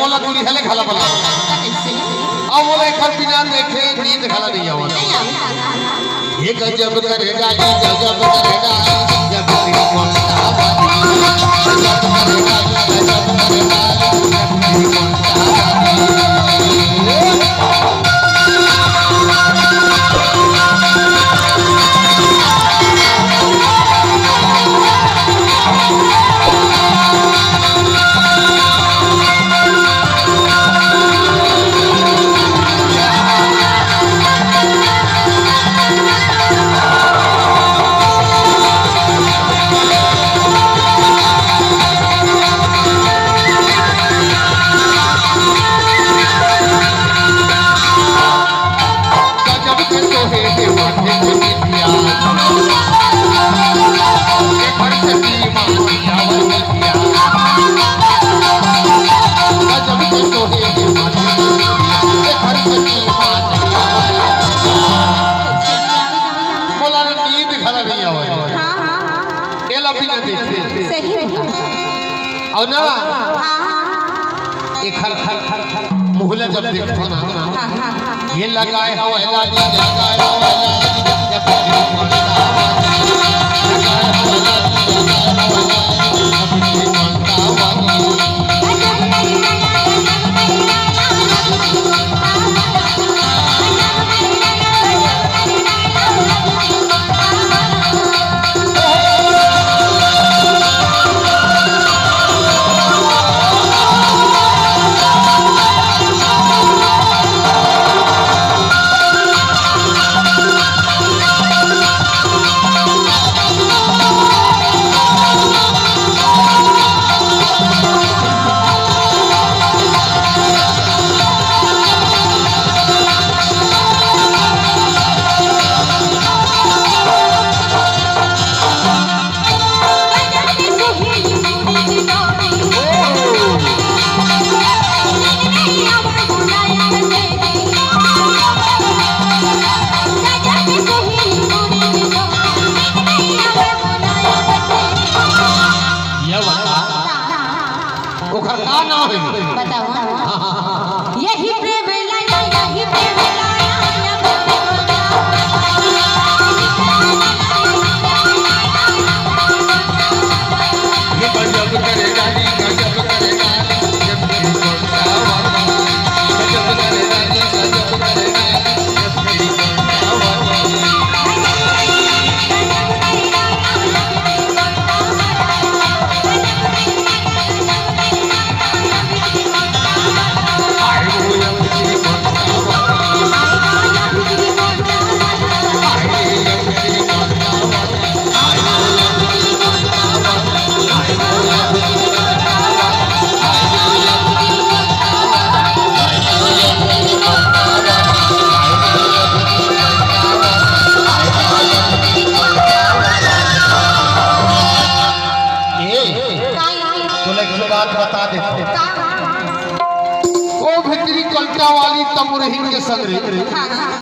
बोला कुली हले खाला पला अब बोले घर बिना देखे नींद खाला नहीं आवा ये गजब करेगा गजब करेगा जब तेरी कोंटा बाजी गजब करेगा जब तेरी कोंटा और ना एक खर खर खर खर मुहले जब देखो ना ये लगाए हो यही प्रेम लाया यही प्रेम लाया ये गजब करेगा गजब करेगा जब तेरी कोंटा गजब करेगा गजब करेगा जब तेरी बता दे ओ भितरी कल्टा वाली तमुरही के संग रे